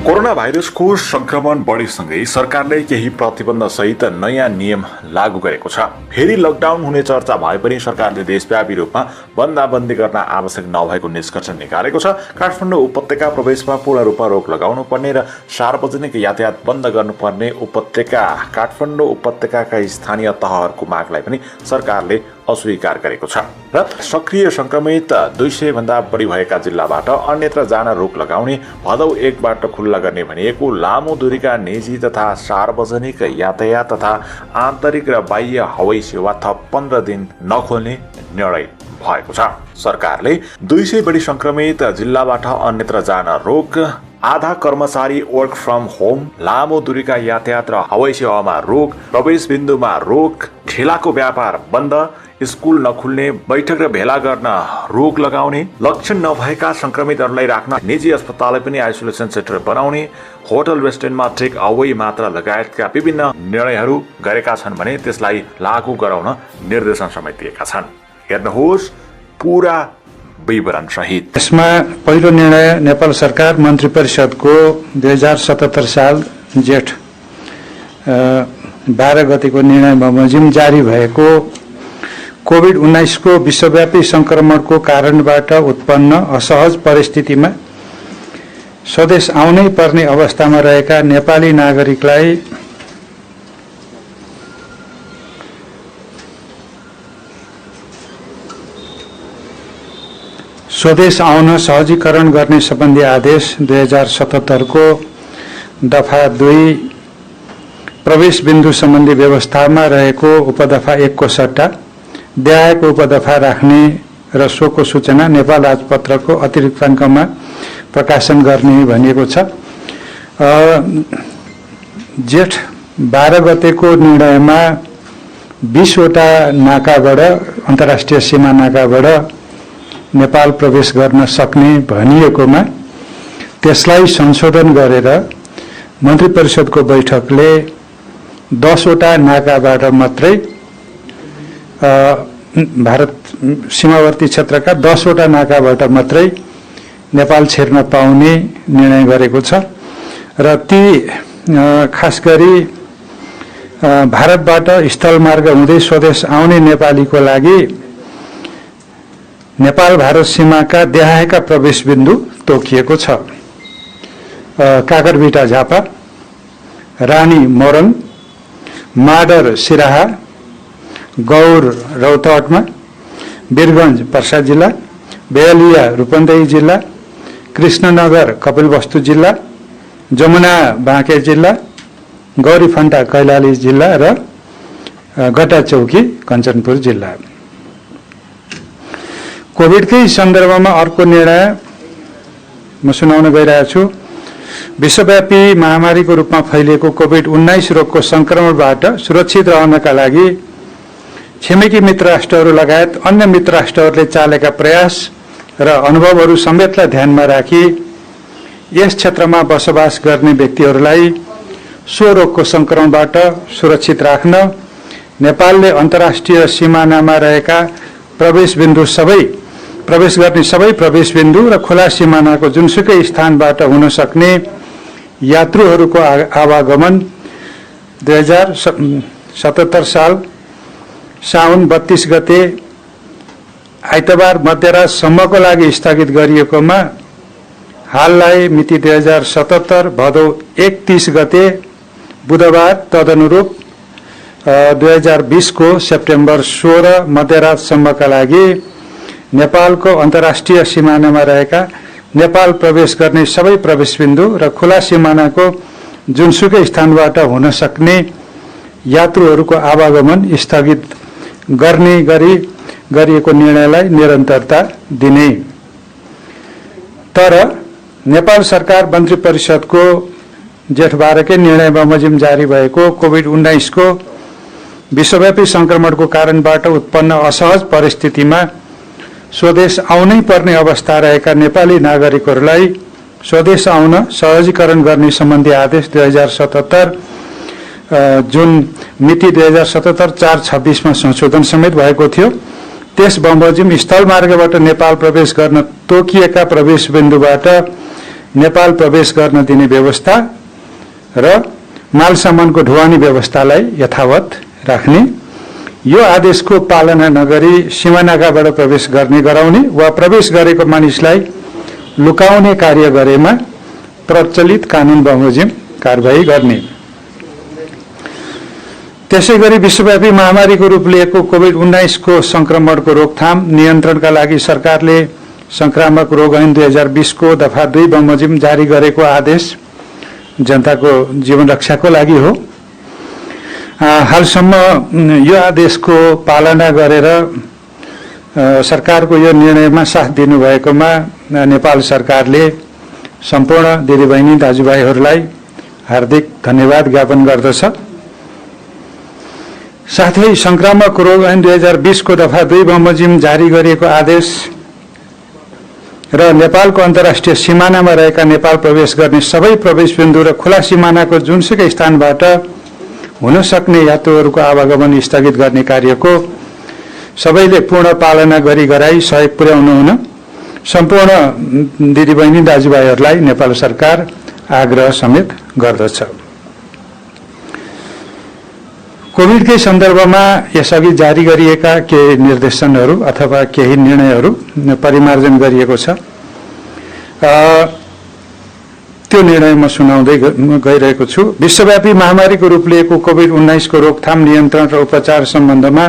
Corona भाइरसको संक्रमण बढेसँगै सरकारले केही प्रतिबन्ध सहित नयाँ नियम लागू गरेको छ। फेरि लकडाउन हुने चर्चा भए पनि सरकारले देशव्यापी रूपमा बन्दाबन्दी गर्न आवश्यक नभएको निष्कर्ष निकालेको छ। काठमाडौँ उपत्यका प्रवेशमा पूर्ण रूपमा रोक लगाउनु पर्ने र सार्वजनिक यातायात बन्द गर्नुपर्ने काठमाडौँ उपत्यकाका स्थानीय तहहरूको मागलाई पनि सरकारले अस्वीकार गरेको छ र सक्रिय संक्रमित 200 भन्दा बढी भएका जिल्लाबाट अन्यत्र जान रोक लगाउने, भदौ 1 बाट खुल्ला गर्ने भनिएको लामो दूरीका निजी तथा सार्वजनिक यातायात तथा आन्तरिक र बाह्य हवाई सेवा थप 15 दिन नखोल्ने निर्णय भएको छ। सरकारले 200 बढी संक्रमित जिल्लाबाट अन्यत्र जान रोक, आधा कर्मचारी वर्क फ्रम होम, लामो दूरीका यातायात र हवाई सेवामा रोक, प्रवेश बिन्दुमा रोक, ठेलाको व्यापार बन्द, स्कुल नखुल्ने, बैठक र भेला गर्न रोक लगाउने, लक्षण नभएका संक्रमितहरूलाई राख्न निजी अस्पतालले पनि आइसोलेसन सेन्टर बनाउने, होटल रेस्टुरेन्टमा टेक अवे मात्र लगायतका विभिन्न निर्णयहरू गरेका छन् भने त्यसलाई लागू गराउन निर्देशन समेत दिएका छन्। हेर्नुहोस् पुरा विवरण सहित। यसमा पहिलो निर्णय नेपाल सरकार मन्त्री परिषदको 2077 साल जेठ 12 गतेको निर्णय बमोजिम जारी भएको कोभिड-19 को विश्वव्यापी संक्रमणको कारणबाट उत्पन्न असहज परिस्थितिमा स्वदेश आउनै पर्ने अवस्थामा रहेका नेपाली नागरिकलाई स्वदेश आउन सहजीकरण गर्ने सम्बन्धी आदेश 2077 को दफा 2 प्रवेश बिन्दु सम्बन्धी व्यवस्थामा रहेको उपदफा 1 को सट्टा देहायको उपदफा राख्ने र सोको सूचना नेपाल राजपत्रको अतिरिक्त अङ्कमा प्रकाशन गर्ने भनिएको छ। जेठ 12 गतेको निर्णयमा 20 वटा नाकाबाट अन्तर्राष्ट्रिय सीमा नाकाबाट नेपाल प्रवेश गर्न सक्ने भनिएकोमा त्यसलाई संशोधन गरेर मन्त्री परिषदको बैठकले 10 वटा नाकाबाट मात्रै भारत सीमावर्ती क्षेत्रका 10 वटा नाकाबाट मात्रै नेपाल छिर्न पाउने निर्णय गरेको छ र ती खास गरी भारतबाट स्थलमार्ग हुँदै स्वदेश आउने नेपालीको लागि नेपाल भारत सीमाका देहायका प्रवेश बिन्दु तोकिएको छ। काकरभिटा झापा, रानी मोरङ, माडर सिराहा, गौर रौतहटमा, वीरगञ्ज पर्सा जिल्ला, बेलिया रूपन्देही जिल्ला, कृष्णनगर कपिलवस्तु जिल्ला, जमुना बाँके जिल्ला, गौरीफन्टा कैलाली जिल्ला र गटाचौकी कञ्चनपुर जिल्ला। कोभिडकै सन्दर्भमा अर्को निर्णय म सुनाउन गइरहेको छु। विश्वव्यापी महामारीको रूपमा फैलिएको कोभिड-19 रोगको संक्रमणबाट सुरक्षित रहनका लागि छिमेकी मित्र राष्ट्रहरू लगायत अन्य मित्र राष्ट्रहरूले चालेका प्रयास र अनुभवहरू समेतलाई ध्यानमा राखी यस क्षेत्रमा बसोबास गर्ने व्यक्तिहरूलाई सो रोगको संक्रमणबाट सुरक्षित राख्न नेपालले अन्तर्राष्ट्रिय सिमानामा रहेका प्रवेश गर्ने सबै प्रवेश बिन्दु र खुला सिमानाको जुनसुकै स्थानबाट हुन सक्ने यात्रुहरूको आवागमन 2077 साल साउन 32 गते आइतबार मध्यरातसम्मको लागि स्थगित गरिएकोमा हाललाई मिति 2077 भदौ 31 गते बुधबार तदनुरूप 2020 को सेप्टेम्बर 16 मध्यरातसम्मका लागि नेपालको अन्तर्राष्ट्रिय सिमानामा रहेका नेपाल प्रवेश गर्ने सबै प्रवेश बिन्दु र खुला सिमानाको जुनसुकै स्थानबाट हुन सक्ने यात्रुहरूको आवागमन स्थगित गर्ने गरी गरिएको निर्णयलाई निरन्तरता दिने। तर नेपाल सरकार मन्त्री परिषदको जेठ 12 कै निर्णय बमोजिम जारी भएको कोभिड-19 को विश्वव्यापी संक्रमणको कारणबाट उत्पन्न असहज परिस्थितिमा स्वदेश आउनै पर्ने अवस्था रहेका नेपाली नागरिकहरूलाई स्वदेश आउन सहजीकरण गर्ने सम्बन्धी आदेश 2077 जुन मिति 2077 4/26 मा संशोधन समेत भएको थियो। त्यस बमोजिम स्थल मार्गबाट नेपाल प्रवेश गर्न तोकिएका प्रवेश बिन्दुबाट नेपाल प्रवेश गर्न दिने व्यवस्था र माल सामानको ढुवानी व्यवस्थालाई यथावत राख्ने, यो आदेशको पालना नगरी सीमानाकाबाट प्रवेश गर्ने गराउने वा प्रवेश गरेको मानिसलाई लुकाउने कार्य गरेमा प्रचलित कानुन बमोजिम कारबाही गर्ने। त्यसैगरी विश्वव्यापी महामारीको रूप लिएको कोभिड-19 को संक्रमणको रोकथाम नियन्त्रणका लागि सरकारले संक्रामक रोग ऐन 2020 को दफा 2 बमोजिम जारी गरेको आदेश जनताको जीवन रक्षाको लागि हो। हालसम्म यो आदेशको पालना गरेर सरकारको यो निर्णयमा साथ दिनुभएकोमा नेपाल सरकारले सम्पूर्ण दिदीबहिनी दाजुभाइहरूलाई हार्दिक धन्यवाद ज्ञापन गर्दछ। साथै संक्रामक रोग ऐन 2020 को दफा 2 बमोजिम जारी गरिएको आदेश र नेपालको अन्तर्राष्ट्रिय सीमानामा रहेका नेपाल प्रवेश गर्ने सबै प्रवेश बिन्दु र खुला सीमानाको जुनसुकै स्थानबाट हुन सक्ने यात्रुहरूको आवागमन स्थगित गर्ने कार्यको सबैले पूर्ण पालना गराई सहयोग पुर्याउनु हुन सम्पूर्ण दिदीबहिनी दाजुभाइहरूलाई नेपाल सरकार आग्रह समेत गर्दछ। कोभिडकै सन्दर्भमा यसअघि जारी गरिएका केही निर्देशनहरू अथवा केही निर्णयहरू परिमार्जन गरिएको छ। त्यो निर्णय म सुनाउँदै गइरहेको छु। विश्वव्यापी महामारीको रूप लिएको कोभिड-19 को रोकथाम नियन्त्रण र उपचार सम्बन्धमा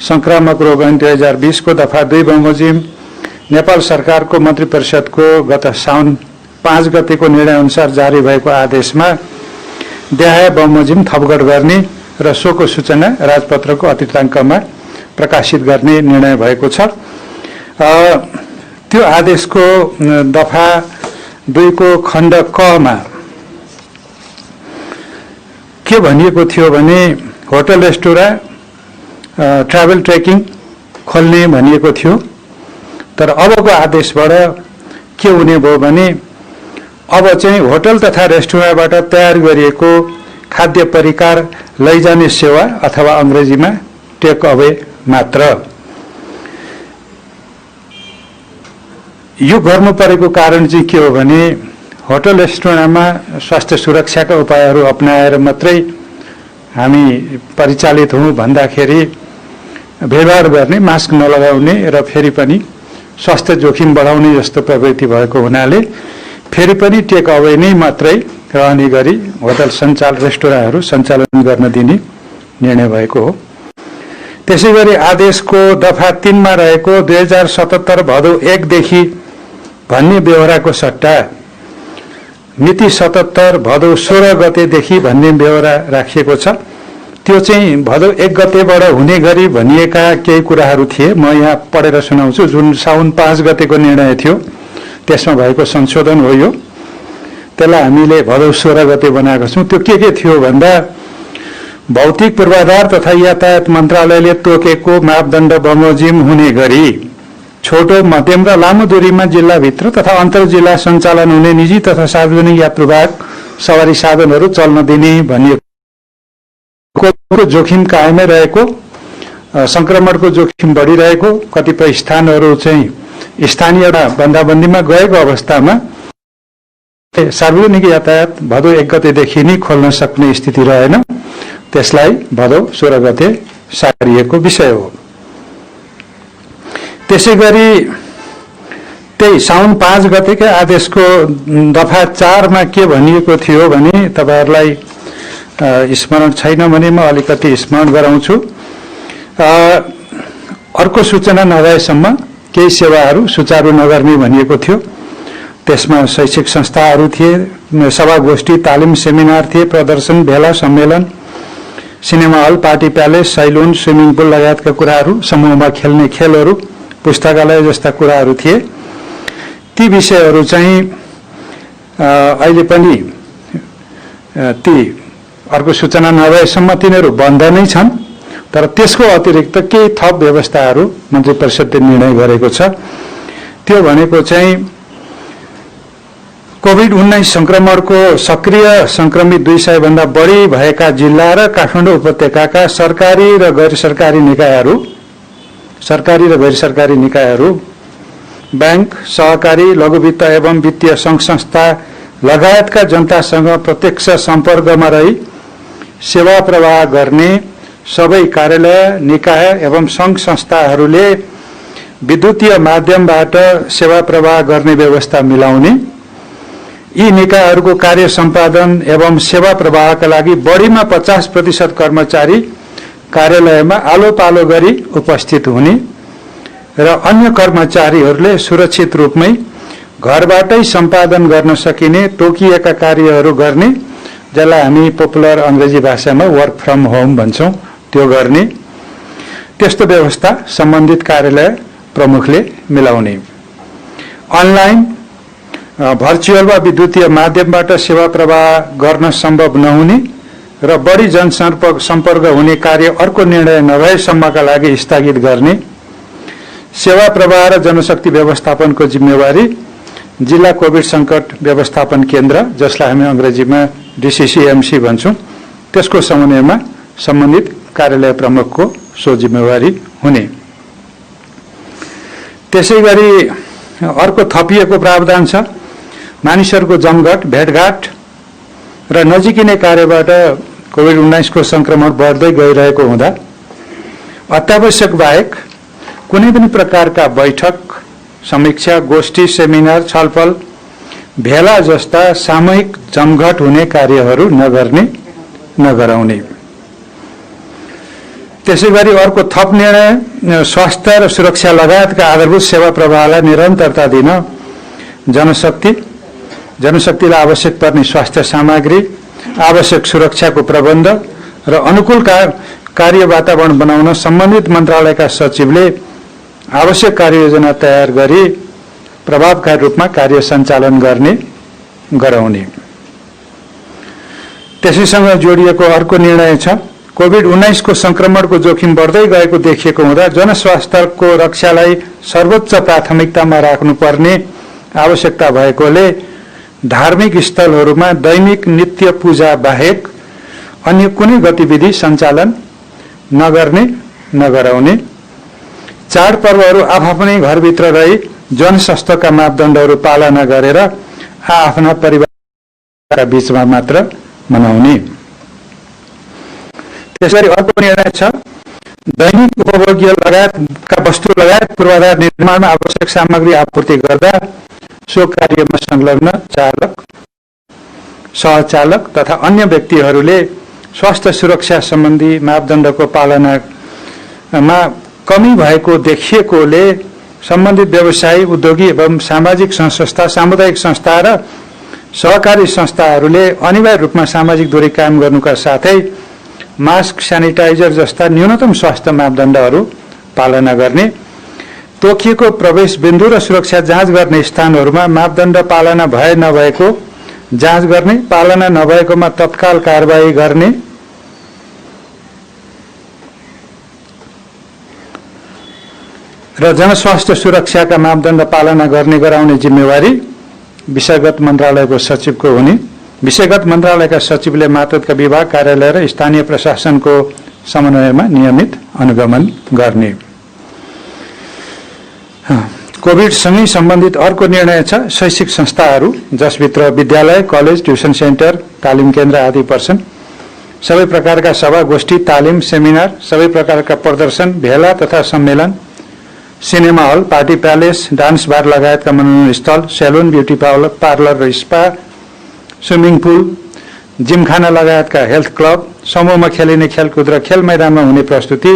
संक्रामक रोग ऐन 2020 को दफा 2 बमोजिम नेपाल सरकारको मन्त्री परिषदको गत साउन 5 गतेको निर्णय अनुसार जारी भएको आदेशमा देहाय बमोजिम थपगढ गर्ने र सोको सूचना राजपत्रको अतिरिक्ताङ्कमा प्रकाशित गर्ने निर्णय भएको छ। त्यो आदेशको दफा 2 को खण्ड क मा के भनिएको थियो भने होटल रेस्टुरेन्ट ट्राभल ट्रेकिङ खोल्ने भनिएको थियो। तर अबको आदेशबाट के हुने भयो भने अब चाहिँ होटल तथा रेस्टुरेन्टबाट तयार गरिएको खाद्य परिकार लैजाने सेवा अथवा अंग्रेजीमा टेक अवे मात्र। यो गर्नु परेको कारण चाहिँ के हो भने होटल रेस्टुरेन्टमा स्वास्थ्य सुरक्षाका उपायहरू अपनाएर मात्रै हामी परिचालित हौं भन्दाखेरि भेडभाड गर्ने, मास्क नलगाउने र फेरि पनि स्वास्थ्य जोखिम बढाउने जस्तो प्रवृत्ति भएको हुनाले फेरि पनि टेक अवे नै मात्रै रहने गरी होटल रेस्टुरेन्टहरू सञ्चालन गर्न दिने निर्णय भएको हो। त्यसैगरी आदेशको दफा 3 मा रहेको 2077 भदौ 1 देखि भन्ने बेहोराको सट्टा मिति 77 भदौ 16 गतेदेखि भन्ने बेहोरा राखिएको छ। त्यो चाहिँ भदौ 1 गतेबाट हुने गरी भनिएका केही कुराहरू थिए। म यहाँ पढेर सुनाउँछु। जुन साउन 5 गतेको निर्णय थियो त्यसमा भएको संशोधन हो यो। त्यसलाई हामीले भदौ 16 गते बनाएको छौं। त्यो के थियो भन्दा भौतिक पूर्वाधार तथा यातायात मन्त्रालयले तोकेको मापदण्ड बमोजिम हुने गरी छोटो, मध्यम र लामो दूरीमा जिल्लाभित्र तथा अन्तर जिल्ला सञ्चालन हुने निजी तथा सार्वजनिक यात्रुवाहक सवारी साधनहरू चल्न दिने भनिएको जोखिम कायमै रहेको, संक्रमणको जोखिम बढिरहेको, कतिपय स्थानहरू चाहिँ स्थानीय बन्दाबन्दीमा गएको अवस्थामा सार्वजनिक यातायात भदौ 1 गतेदेखि नै खोल्न सक्ने स्थिति रहेन। त्यसलाई भदौ 16 गते सारिएको विषय हो। त्यसैगरी त्यही साउन 5 गतेकै आदेशको दफा 4 मा के भनिएको थियो भने तपाईहरुलाई स्मरण छैन भने म अलिकति स्मरण गराउँछु। अर्को सूचना नभएसम्म केही सेवाहरू सुचारू नगर्ने भनिएको थियो। त्यसमा शैक्षिक संस्थाहरू थिए, सभागोष्ठी, तालिम, सेमिनार थिए, प्रदर्शन, भेला, सम्मेलन, cinema hall, party palace, salon, swimming pool लगायतका कुराहरू, समूहमा खेल्ने खेलहरू, पुस्तकालय जस्ता कुराहरू थिए। ती विषयहरू चाहिँ अहिले पनि ती अर्को सूचना नभएसम्म तिनीहरू बन्द नै छन्। तर त्यसको अतिरिक्त केही थप व्यवस्थाहरू मन्त्री परिषदले निर्णय गरेको छ। त्यो भनेको चाहिँ कोभिड-19 संक्रमणको सक्रिय संक्रमित 200 भन्दा बढी भएका जिल्ला र काठमाडौँ उपत्यकाका सरकारी र गैर सरकारी निकायहरू बैंक, सहकारी, लघु वित्त एवं वित्तीय सङ्घ संस्था लगायतका जनतासँग प्रत्यक्ष सम्पर्कमा रही सेवा प्रवाह गर्ने सबै कार्यालय, निकाय एवं सङ्घ संस्थाहरूले विद्युतीय माध्यमबाट सेवा प्रवाह गर्ने व्यवस्था मिलाउने, यी निकायहरूको कार्य सम्पादन एवं सेवा प्रवाहका लागि बढीमा 50% कर्मचारी कार्यालयमा आलो पालो गरी उपस्थित हुने र अन्य कर्मचारीहरूले सुरक्षित रूपमै घरबाटै सम्पादन गर्न सकिने तोकिएका कार्यहरू गर्ने, जसलाई हामी पपुलर अङ्ग्रेजी भाषामा वर्क फ्रम होम भन्छौँ, त्यो गर्ने, त्यस्तो व्यवस्था सम्बन्धित कार्यालय प्रमुखले मिलाउने। अनलाइन, भर्चुअल वा विद्युतीय माध्यमबाट सेवा प्रवाह गर्न सम्भव नहुने र बढी जनसम्पर्क हुने कार्य अर्को निर्णय नभएसम्मका लागि स्थगित गर्ने, सेवा प्रवाह र जनशक्ति व्यवस्थापनको जिम्मेवारी जिल्ला कोभिड सङ्कट व्यवस्थापन केन्द्र, जसलाई हामी अङ्ग्रेजीमा DCCMC भन्छौँ, त्यसको समन्वयमा सम्बन्धित कार्यालय प्रमुखको सो जिम्मेवारी हुने। त्यसै गरी अर्को थपिएको प्रावधान छ, मानिसहरूको जमघट, भेटघाट र नजिकिने कार्यबाट कोभिड-19 को संक्रमण बढ्दै गइरहेको हुँदा अत्यावश्यक बाहेक कुनै पनि प्रकारका बैठक, समीक्षा, गोष्ठी, सेमिनार, छलफल, भेला जस्ता सामूहिक जमघट हुने कार्यहरू नगर्ने, नगराउने। त्यसै गरी अर्को थप निर्णय, स्वास्थ्य र सुरक्षा लगायतका आधारभूत सेवा प्रवाहलाई निरन्तरता दिन जनशक्तिलाई आवश्यक पर्ने स्वास्थ्य सामग्री, आवश्यक सुरक्षाको प्रबन्ध र अनुकूल कार्य वातावरण बनाउन सम्बन्धित मन्त्रालयका सचिवले आवश्यक कार्ययोजना तयार गरी प्रभावकारी रूपमा कार्य सञ्चालन गर्ने, गराउने। त्यसैसँग जोडिएको अर्को निर्णय छ, कोभिड-19 को संक्रमणको जोखिम बढ्दै गएको देखिएको हुँदा जनस्वास्थ्यको रक्षालाई सर्वोच्च प्राथमिकतामा राख्नुपर्ने आवश्यकता भएकोले धार्मिक स्थलहरूमा दैनिक नित्य पूजा बाहेक अन्य कुनै गतिविधि सञ्चालन नगर्ने, नगराउने। चाडपर्वहरू आफ्नै घरभित्र रही जनस्वास्थ्यका मापदण्डहरू पालना गरेर आफ्ना परिवारका बीचमा मात्र मनाउने। त्यसरी अर्को निर्णय छ, दैनिक उपभोग्य लगायतका वस्तु लगायत पूर्वाधार निर्माणमा आवश्यक सामग्री आपूर्ति गर्दा सो कार्यमा संलग्न चालक, सहचालक तथा अन्य व्यक्तिहरूले स्वास्थ्य सुरक्षा सम्बन्धी मापदण्डको पालनामा कमी भएको देखिएकोले सम्बन्धित व्यवसायी, उद्योगी एवं सामाजिक संस्था, सामुदायिक संस्था र सहकारी संस्थाहरूले अनिवार्य रूपमा सामाजिक दूरी कायम गर्नुका साथै मास्क, स्यानिटाइजर जस्ता न्यूनतम स्वास्थ्य मापदण्डहरू पालना गर्ने, तोकिएको प्रवेश बिन्दु र सुरक्षा जाँच गर्ने स्थानहरूमा मापदण्ड पालना भए नभएको जाँच गर्ने, पालना नभएकोमा तत्काल कारबाही गर्ने र जनस्वास्थ्य सुरक्षाका मापदण्ड पालना गर्ने गराउने जिम्मेवारी विषयगत मन्त्रालयको सचिवको हुने। विषयगत मन्त्रालयका सचिवले मातहतका विभाग, कार्यालय र स्थानीय प्रशासनको समन्वयमा नियमित अनुगमन गर्ने। कोभिडसँगै सम्बन्धित अर्को निर्णय छ, शैक्षिक संस्थाहरू जसभित्र विद्यालय, कलेज, ट्युसन सेन्टर, तालिम केन्द्र आदि पर्छन्, सबै प्रकारका सभा, गोष्ठी, तालिम, सेमिनार, सबै प्रकारका प्रदर्शन, भेला तथा सम्मेलन, cinema hall, party palace, dance bar लगायतका मनोरञ्जन स्थल, सेलुन, ब्युटी पार्लर र स्पा, स्विमिङ पुल, जिमखाना लगायतका हेल्थ क्लब, समूहमा खेलिने खेलकुद र खेल मैदानमा हुने प्रस्तुति,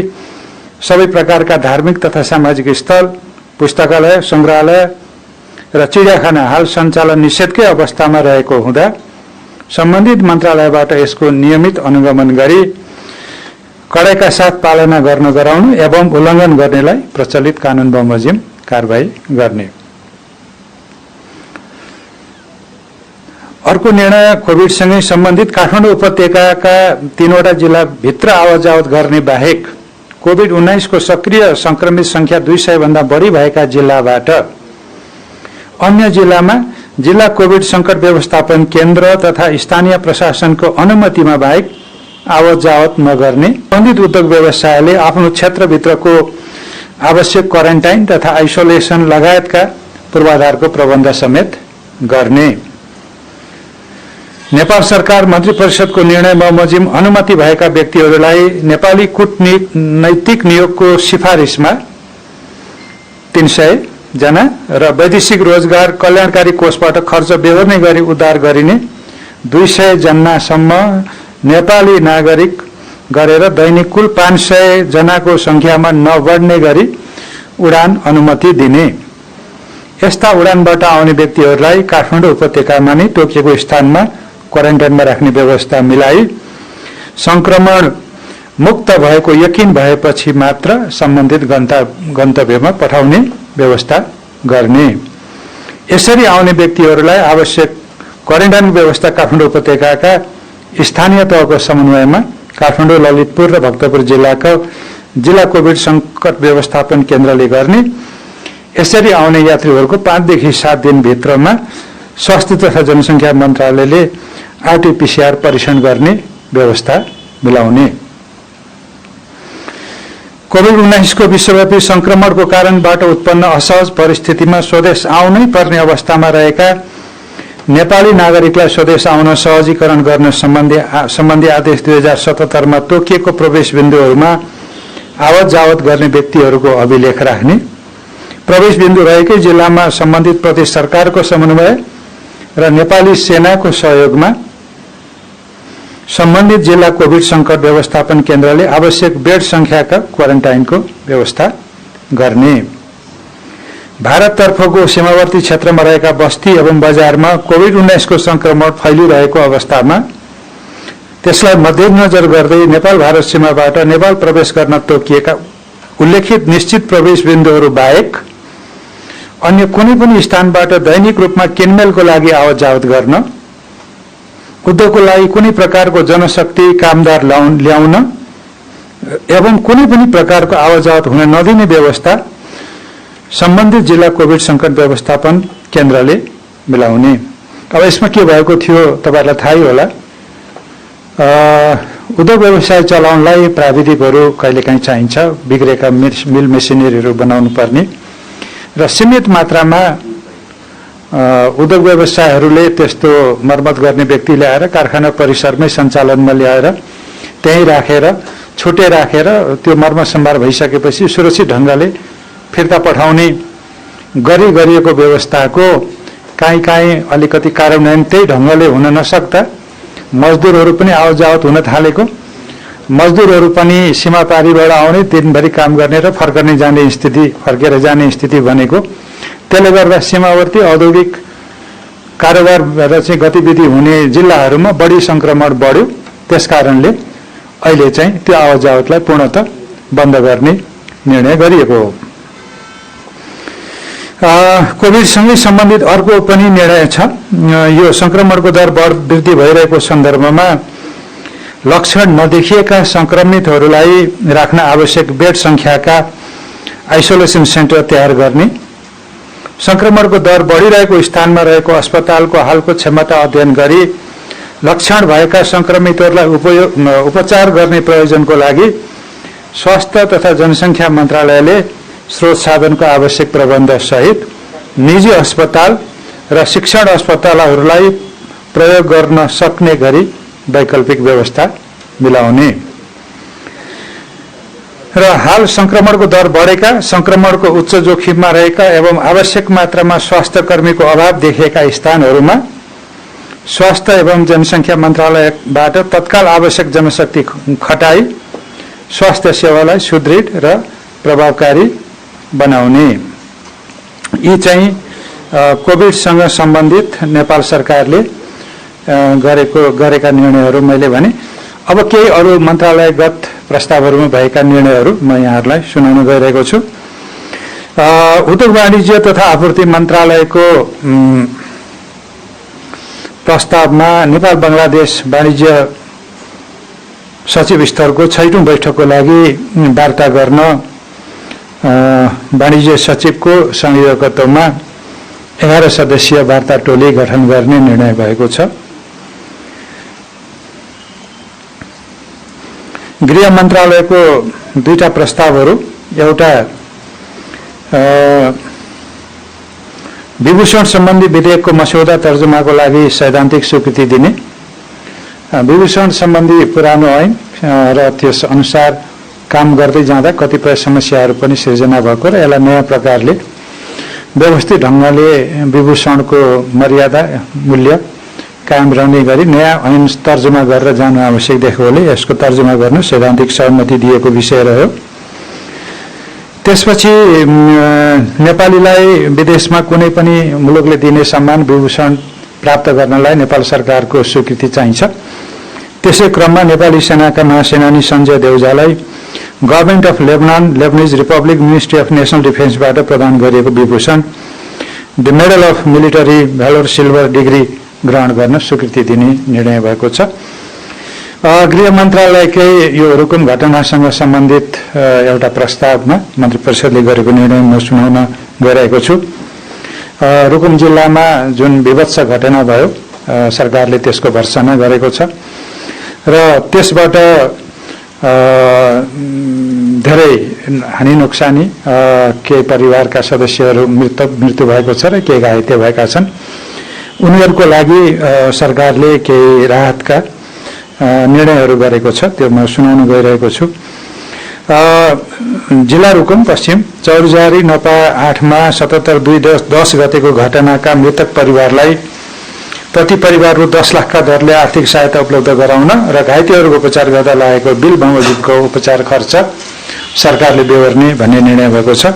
सबै प्रकारका धार्मिक तथा सामाजिक स्थल, पुस्तकालय, संग्रहालय र चिडियाखाना हाल सञ्चालन निषेधकै अवस्थामा रहेको हुँदा सम्बन्धित मन्त्रालयबाट यसको नियमित अनुगमन गरी कडाइका साथ पालना गर्न गराउनु एवं उल्लङ्घन गर्नेलाई प्रचलित कानुन बमोजिम कारबाही गर्ने। अर्को निर्णय, कोभिडसँगै सम्बन्धित काठमाडौँ उपत्यकाका 3वटा जिल्लाभित्र आवत-जावत गर्ने बाहेक कोभिड-19 को सक्रिय संक्रमित संख्या 200 भन्दा बढी भएका जिल्लाबाट अन्य जिल्लामा जिल्ला कोभिड संकट व्यवस्थापन केन्द्र तथा स्थानीय प्रशासनको अनुमतिमा बाहेक आवत-जावत नगर्ने। सम्बन्धित उद्योग व्यवसायले आफ्नो क्षेत्रभित्रको आवश्यक क्वारेन्टाइन तथा आइसोलेसन लगायतका पूर्वाधारको प्रबन्ध समेत गर्ने। नेपाल सरकार मन्त्री परिषदको निर्णय बमोजिम अनुमति भएका व्यक्तिहरूलाई नेपाली कूटनैतिक नियोगको सिफारिसमा 300 जना र वैदेशिक रोजगार कल्याणकारी कोषबाट खर्च बेहोर्ने गरी उद्धार गरिने 200 जनासम्म नेपाली नागरिक गरेर दैनिक कुल 500 जनाको संख्यामा नबढ्ने गरी उडान अनुमति दिने। यस्ता उडानबाट आउने व्यक्तिहरूलाई काठमाडौँ उपत्यकामा नै तोकिएको स्थानमा क्वारेन्टाइनमा राख्ने व्यवस्था मिलाई संक्रमण मुक्त भएको यकिन भएपछि मात्र सम्बन्धित गन्तव्यमा पठाउने व्यवस्था गर्ने। यसरी आउने व्यक्तिहरूलाई आवश्यक क्वारेन्टाइन व्यवस्था काठमाडौँ उपत्यकाका स्थानीय तहको समन्वयमा काठमाडौँ, ललितपुर र भक्तपुर जिल्लाको जिल्ला कोभिड संकट व्यवस्थापन केन्द्रले गर्ने। यसरी आउने यात्रीहरूको 5 देखि 7 दिनभित्रमा स्वास्थ्य तथा जनसङ्ख्या मन्त्रालयले आरटीपीसीआर परीक्षण गर्ने व्यवस्था मिलाउने। कोभिड-19 को विश्वव्यापी संक्रमणको कारणबाट उत्पन्न असहज परिस्थितिमा स्वदेश आउनै पर्ने अवस्थामा रहेका नेपाली नागरिकलाई स्वदेश आउन सहजीकरण गर्न सम्बन्धी आदेश 2077 मा तोकिएको प्रवेश बिन्दुहरूमा आवत जावत गर्ने व्यक्तिहरूको अभिलेख राख्ने। प्रवेश बिन्दु रहेकै जिल्लामा सम्बन्धित प्रदेश सरकारको समन्वय र नेपाली सेनाको सहयोगमा सम्बन्धित जिल्ला कोभिड संकट व्यवस्थापन केन्द्रले आवश्यक बेड संख्याका क्वारेन्टाइनको व्यवस्था गर्ने। भारततर्फको सीमावर्ती क्षेत्रमा रहेका बस्ती एवं बजारमा कोभिड-19 को संक्रमण फैलिरहेको अवस्थामा त्यसलाई मध्यनजर गर्दै नेपाल भारत सीमाबाट नेपाल प्रवेश गर्न तोकिएका उल्लेखित निश्चित प्रवेश बिन्दुहरू बाहेक अन्य कुनै पनि स्थानबाट दैनिक रूपमा किनमेलको लागि आवत जावत गर्न, उद्योगको लागि कुनै प्रकारको जनशक्ति कामदार ल्याउन एवं कुनै पनि प्रकारको आवत जावत हुन नदिने व्यवस्था सम्बन्धित जिल्ला कोभिड संकट व्यवस्थापन केन्द्रले मिलाउने। अब यसमा के भएको थियो तपाईहरुलाई थाहै होला। उद्योग व्यवसाय चलाउनलाई प्राविधिकहरू कहिलेकाहीँ चाहिन्छ, बिग्रेका मिल मेसिनरीहरू बनाउनु पर्ने र सीमित मात्रामा उद्योग व्यवसायहरूले त्यस्तो मर्मत गर्ने व्यक्ति ल्याएर कारखाना परिसरमै सञ्चालनमा ल्याएर त्यही राखेर छुटे राखेर त्यो मर्म सम्भार भइसकेपछि सुरक्षित ढंगले फिर्ता पठाउने गरिएको व्यवस्थाको काहीँ अलिकति कार्यान्वयन त्यही ढंगले हुन नसक्दा मजदुरहरू पनि आवत जावत हुन थालेको, मजदुरहरू पनि सीमा पारीबाट आउने दिनभरि काम गर्ने र फर्केर जाने स्थिति बनेको। त्यसले गर्दा सीमावर्ती औद्योगिक कारोबार र चाहिँ गतिविधि हुने जिल्लाहरूमा बढी संक्रमण बढ्यो। त्यसकारणले अहिले चाहिँ त्यो आवत जावतलाई पूर्णतः बन्द गर्ने निर्णय गरिएको हो। कोभिडसँगै सम्बन्धित अर्को पनि निर्णय छ। यो संक्रमणको दर वृद्धि भइरहेको सन्दर्भमा लक्षण नदेखिएका संक्रमितहरूलाई राख्न आवश्यक बेड संख्याका आइसोलेसन सेन्टर तयार गर्ने, संक्रमणको दर बढिरहेको स्थानमा रहेको अस्पतालको हालको क्षमता अध्ययन गरी लक्षण भएका संक्रमितहरूलाई उपचार गर्ने प्रयोजनको लागि स्वास्थ्य तथा जनसङ्ख्या मन्त्रालयले स्रोत साधनको आवश्यक प्रबन्ध सहित निजी अस्पताल र शिक्षण अस्पतालहरूलाई प्रयोग गर्न सक्ने गरी वैकल्पिक व्यवस्था मिलाउने र हाल संक्रमणको दर बढेका, संक्रमणको उच्च जोखिममा रहेका एवं आवश्यक मात्रामा स्वास्थ्य कर्मीको अभाव देखिएका स्थानहरूमा स्वास्थ्य एवं जनसङ्ख्या मन्त्रालयबाट तत्काल आवश्यक जनशक्ति खटाई स्वास्थ्य सेवालाई सुदृढ र प्रभावकारी बनाउने। यी चाहिँ कोभिडसँग सम्बन्धित नेपाल सरकारले गरेका निर्णयहरू मैले भने। अब केही अरू मन्त्रालयगत प्रस्तावहरूमा भएका निर्णयहरू म यहाँहरूलाई सुनाउन गइरहेको छु। उद्योग वाणिज्य तथा आपूर्ति मन्त्रालयको प्रस्तावमा नेपाल बंगलादेश वाणिज्य सचिव स्तरको 6औं बैठकको लागि वार्ता गर्न वाणिज्य सचिवको संयोजकत्वमा 11 सदस्यीय वार्ता टोली गठन गर्ने निर्णय भएको छ। गृह मन्त्रालयको दुईटा प्रस्तावहरू, एउटा विभूषण सम्बन्धी विधेयकको मस्यौदा तर्जुमाको लागि सैद्धान्तिक स्वीकृति दिने। विभूषण सम्बन्धी पुरानो ऐन र त्यस अनुसार काम गर्दै जाँदा कतिपय समस्याहरू पनि सिर्जना भएको र यसलाई नयाँ प्रकारले व्यवस्थित ढङ्गले विभूषणको मर्यादा मूल्य कायम रहने गरी नयाँ ऐन तर्जुमा गरेर जानु आवश्यक देखेकोले यसको तर्जुमा गर्न सैद्धान्तिक सहमति दिएको विषय रह्यो। त्यसपछि नेपालीलाई विदेशमा कुनै पनि मुलुकले दिने सम्मान विभूषण प्राप्त गर्नलाई नेपाल सरकारको स्वीकृति चाहिन्छ। त्यसै क्रममा नेपाली सेनाका महासेनानी सञ्जय देउजालाई government of Lebanese republic ministry of national डिफेन्सबाट प्रदान गरिएको विभूषण the medal of military valour silver degree ग्रहण गर्न स्वीकृति दिने निर्णय भएको छ। गृह मन्त्रालयकै यो रुकुम घटनासँग सम्बन्धित एउटा प्रस्तावमा मन्त्री परिषदले गरेको निर्णय म सुनाउन गइरहेको छु। रुकुम जिल्लामा जुन विभत्स घटना भयो सरकारले त्यसको भर्त्सना गरेको छ र त्यसबाट धेरै हानि नोक्सानी केही परिवारका सदस्यहरू मृत्यु भएको छ र केही घाइते भएका छन्। उनीहरूको लागि सरकारले केही राहतका निर्णयहरू गरेको छ, त्यो म सुनाउन गइरहेको छु। जिल्ला रुकुम पश्चिम चौरजारी नपा 8मा 77/2/10 गतेको घटनाका मृतक परिवारलाई प्रति परिवार रु 10 लाखका दरले आर्थिक सहायता उपलब्ध गराउन र घाइतेहरूको उपचार गर्दा लागेको बिल बमोजिमको उपचार खर्च सरकारले बेहोर्ने भन्ने निर्णय भएको छ।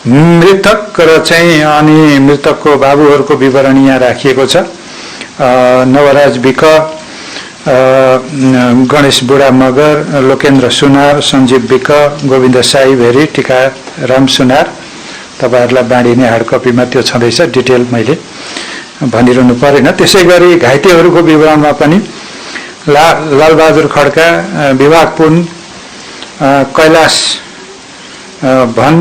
मृतक र चाहिँ अनि मृतकको बाबुहरूको विवरण यहाँ राखिएको छ। नवराज विक, गणेश बुढा मगर, लोकेन्द्र सुनार, सञ्जीव विक, गोविन्द साई भेरी, टीकाराम सुनार। तपाईहरुलाई बाँडिने हार्ड कपीमा त्यो छँदैछ, डिटेल मैले भनिरहनु परेन। त्यसै गरी घाइतेहरूको विवरणमा पनि लालबहादुर खड्का, विभाग पुन, कैलाश भन,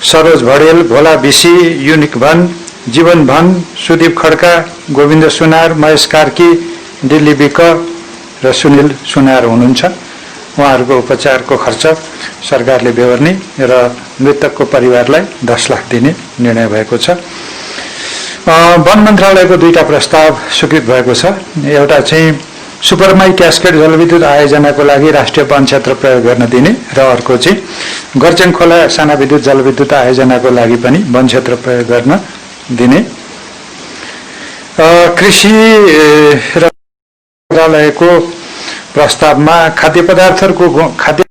सरोज भडेल, भोला बिसी, युनिक भन, जीवन भन, सुदीप खड्का, गोविन्द सुनार, महेश कार्की, दिल्ली विक र सुनिल सुनार हुनुहुन्छ। उहाँहरूको उपचारको खर्च सरकारले बेहोर्ने र मृतकको परिवारलाई 10 लाख दिने निर्णय भएको छ। वन मन्त्रालयको दुईटा प्रस्ताव स्वीकृत भएको छ। एउटा चाहिँ सुपरमाई क्यास्केड जलविद्युत आयोजनाको लागि राष्ट्रिय वन क्षेत्र प्रयोग गर्न दिने र अर्को चाहिँ गर्चेङ खोला साना विद्युत जलविद्युत आयोजनाको लागि पनि वन क्षेत्र प्रयोग गर्न दिने। कृषि र मन्त्रालयको प्रस्तावमा खाद्य पदार्थहरूको खाद्य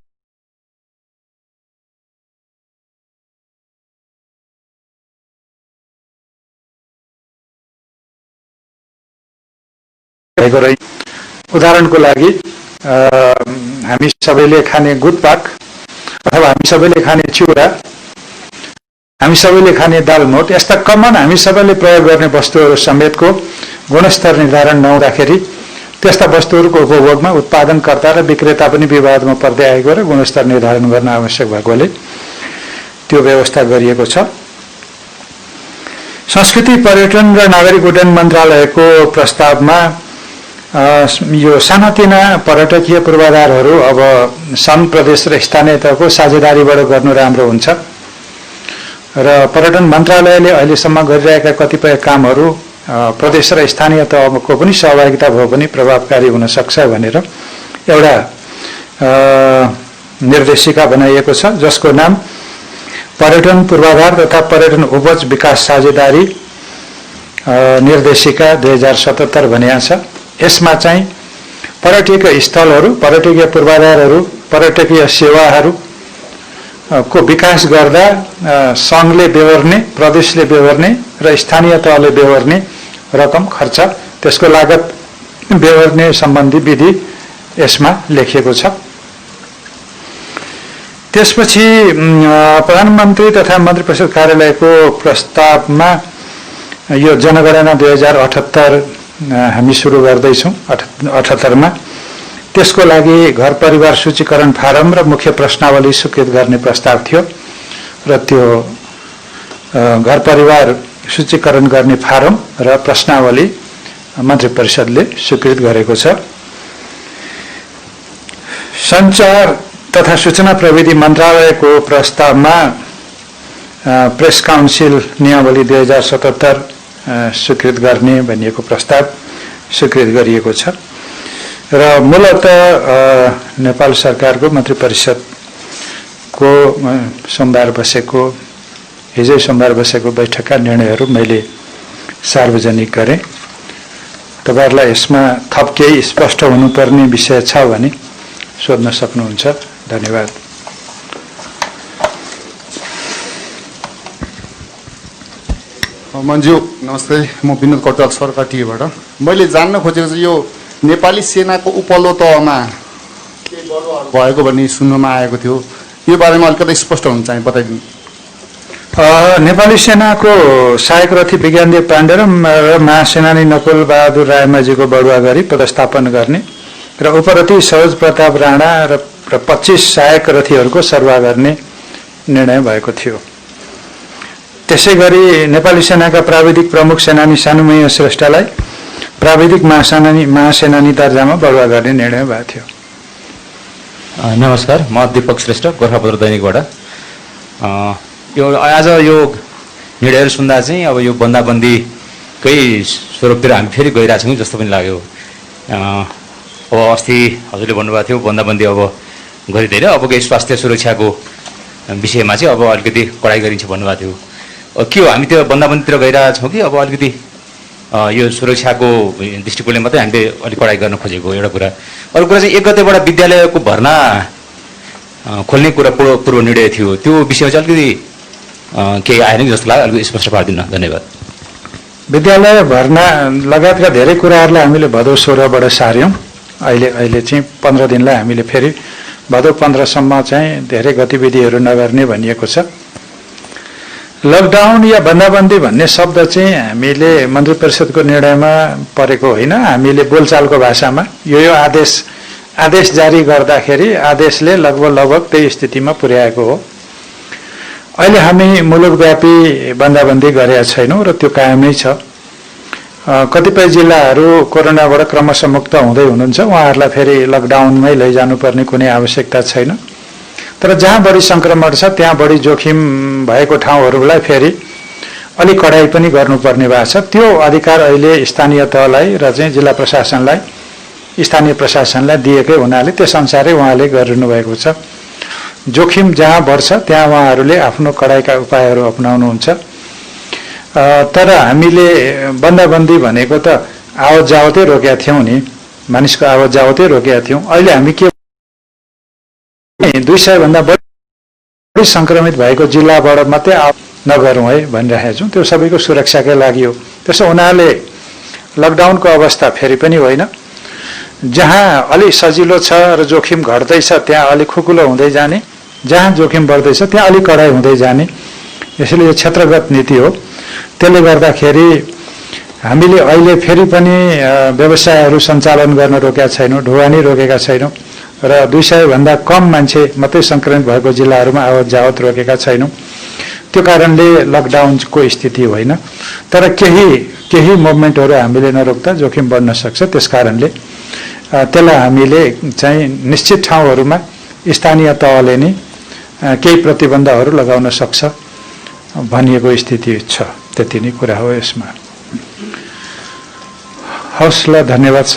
उदाहरणको लागि हामी सबैले खाने गुटपाक अथवा हामी सबैले खाने चिउरा, हामी सबैले खाने दालमोट, यस्ता कमन हामी सबैले प्रयोग गर्ने वस्तुहरू समेतको गुणस्तर निर्धारण नहुँदाखेरि त्यस्ता वस्तुहरूको उपभोगमा उत्पादनकर्ता र विक्रेता पनि विवादमा पर्दै आएको र गुणस्तर निर्धारण गर्न आवश्यक भएकोले त्यो व्यवस्था गरिएको छ। संस्कृति पर्यटन र नागरिक उड्डयन मन्त्रालयको प्रस्तावमा यो सानातिना पर्यटकीय पूर्वाधारहरू अब सङ्घ प्रदेश र स्थानीय तहको साझेदारीबाट गर्नु राम्रो हुन्छ र पर्यटन मन्त्रालयले अहिलेसम्म गरिरहेका कतिपय कामहरू प्रदेश र स्थानीय तहको पनि सहभागिता भयो भने प्रभावकारी हुन सक्छ भनेर एउटा निर्देशिका बनाइएको छ, जसको नाम पर्यटन पूर्वाधार तथा पर्यटन उपज विकास साझेदारी निर्देशिका 2077 भनिएको छ। यसमा चाहिँ पर्यटकीय स्थलहरू, पर्यटकीय पूर्वाधारहरू, पर्यटकीय सेवाहरू को विकास गर्दा सङ्घले बेहोर्ने, प्रदेशले बेहोर्ने र स्थानीय तहले बेहोर्ने रकम खर्च, त्यसको लागत बेहोर्ने सम्बन्धी विधि यसमा लेखिएको छ। त्यसपछि प्रधानमन्त्री तथा मन्त्री परिषद कार्यालयको प्रस्तावमा यो जनगणना 2078 हामी सुरु गर्दैछौँ 78मा। त्यसको लागि घर परिवार सूचीकरण फारम र मुख्य प्रश्नावली स्वीकृत गर्ने प्रस्ताव थियो र त्यो घर परिवार सूचीकरण गर्ने फारम र प्रश्नावली मन्त्री परिषदले स्वीकृत गरेको छ। सञ्चार तथा सूचना प्रविधि मन्त्रालयको प्रस्तावमा प्रेस काउन्सिल नियमावली 2077 स्वीकृत गर्ने भनिएको प्रस्ताव स्वीकृत गरिएको छ र मूलतः नेपाल सरकारको मन्त्री परिषदको हिजै सोमबार बसेको बैठकका निर्णयहरू मैले सार्वजनिक गरेँ। तपाईहरुलाई यसमा थप केही स्पष्ट हुनुपर्ने विषय छ भने सोध्न सक्नुहुन्छ। धन्यवाद। मन्जु नमस्ते, म विनोद कटुवाल सरकाटीबाट। मैले जान्न खोजेको चाहिँ यो नेपाली सेनाको उपल्लो तहमा भएको भन्ने सुन्नमा आएको थियो, यो बारेमा अलिकति स्पष्ट हुन चाहिँ बताइदिनु। नेपाली सेनाको सहायक रथी विज्ञानदेव पाण्डे र महासेनानी नकुल बहादुर रायमाझीको बढुवा गरी पदस्थापन गर्ने र उपरथी सरोज प्रताप राणा र 25 सहायक रथीहरूको सर्वाह गर्ने निर्णय भएको थियो। त्यसै गरी नेपाली सेनाका प्राविधिक प्रमुख सेनानी सानुमय श्रेष्ठलाई प्राविधिक महासेनानी दर्जामा बढुवा गर्ने निर्णय भएको थियो। नमस्कार, म दीपक श्रेष्ठ, गोरखापत्र दैनिकबाट। आज यो निर्णयहरू सुन्दा चाहिँ अब यो बन्दाबन्दीकै स्वरूपतिर हामी फेरि गइरहेछौँ जस्तो पनि लाग्यो। अब अस्ति हजुरले भन्नुभएको थियो बन्दाबन्दी अब गरिँदैन, अब केही स्वास्थ्य सुरक्षाको विषयमा चाहिँ अब अलिकति कडाइ गरिन्छ भन्नुभएको थियो। के हो, हामी त्यो बन्दाबन्दीतिर गइरहेछौँ कि अब अलिकति यो सुरक्षाको दृष्टिकोणले मात्रै हामीले अलिक कडाइ गर्न खोजेको एउटा कुरा। अर्को कुरा चाहिँ 1 गतेबाट विद्यालयको भर्ना खोल्ने कुरा पूर्व निर्णय थियो, त्यो विषयमा चाहिँ अलिकति केही आएन कि जस्तो लाग्यो, अलिकति स्पष्ट पारिदिनु। धन्यवाद। विद्यालय भर्ना लगायतका धेरै कुराहरूलाई हामीले भदौ 16बाट सार्यौँ। अहिले चाहिँ 15 दिनलाई हामीले फेरि भदौ 15 सम्म चाहिँ धेरै गतिविधिहरू नगर्ने भनिएको छ। लकडाउन या बन्दाबन्दी भन्ने शब्द चाहिँ हामीले मन्त्री परिषदको निर्णयमा परेको होइन, हामीले बोलचालको भाषामा यो आदेश जारी गर्दाखेरि आदेशले लगभग त्यही स्थितिमा पुर्याएको हो। अहिले हामी मुलुकव्यापी बन्दाबन्दी गरेका छैनौँ र त्यो कायमै छ। कतिपय जिल्लाहरू कोरोनाबाट क्रमशः मुक्त हुँदै हुनुहुन्छ, उहाँहरूलाई फेरि लकडाउनमै लैजानुपर्ने कुनै आवश्यकता छैन। तर जहाँ बढी संक्रमण छ त्यहाँ बढी जोखिम भएको ठाउँहरूलाई फेरि अलिक कडाइ पनि गर्नुपर्ने भएको छ। त्यो अधिकार अहिले स्थानीय तहलाई र चाहिँ जिल्ला प्रशासनलाई स्थानीय प्रशासनलाई दिएकै हुनाले त्यस अनुसारै उहाँले गरिरहनु भएको छ। जोखिम जहाँ बढ्छ त्यहाँ उहाँहरूले आफ्नो कडाइका उपायहरू अपनाउनुहुन्छ। तर हामीले बन्दाबन्दी भनेको त आवत जावतै रोकेका थियौँ नि, मानिसको आवत जावतै रोकेका थियौँ। अहिले हामी के 200 भन्दा बढी संक्रमित भएको जिल्लाबाट मात्रै नगरौँ है भनिरहेका छौँ। त्यो सबैको सुरक्षाकै लागि हो। त्यसो हुनाले लकडाउनको अवस्था फेरि पनि होइन, जहाँ अलि सजिलो छ र जोखिम घट्दैछ त्यहाँ अलि खुकुलो हुँदै जाने, जहाँ जोखिम बढ्दैछ त्यहाँ अलि कडाइ हुँदै जाने। यसैले यो क्षेत्रगत नीति हो। त्यसले गर्दाखेरि हामीले अहिले फेरि पनि व्यवसायहरू सञ्चालन गर्न रोकेका छैनौँ, ढुवानी रोकेका छैनौँ र 200 भन्दा कम मान्छे मात्रै संक्रमित भएको जिल्लाहरूमा आवत जावत रोकेका छैनौँ। त्यो कारणले लकडाउनको स्थिति होइन, तर केही मुभमेन्टहरू हामीले नरोक्दा जोखिम बढ्न सक्छ। त्यसकारणले त्यसलाई हामीले चाहिँ निश्चित ठाउँहरूमा स्थानीय तहले नै केही प्रतिबन्धहरू लगाउन सक्छ भनिएको स्थिति छ। त्यति नै कुरा हो यसमा। हवस् ल, धन्यवाद।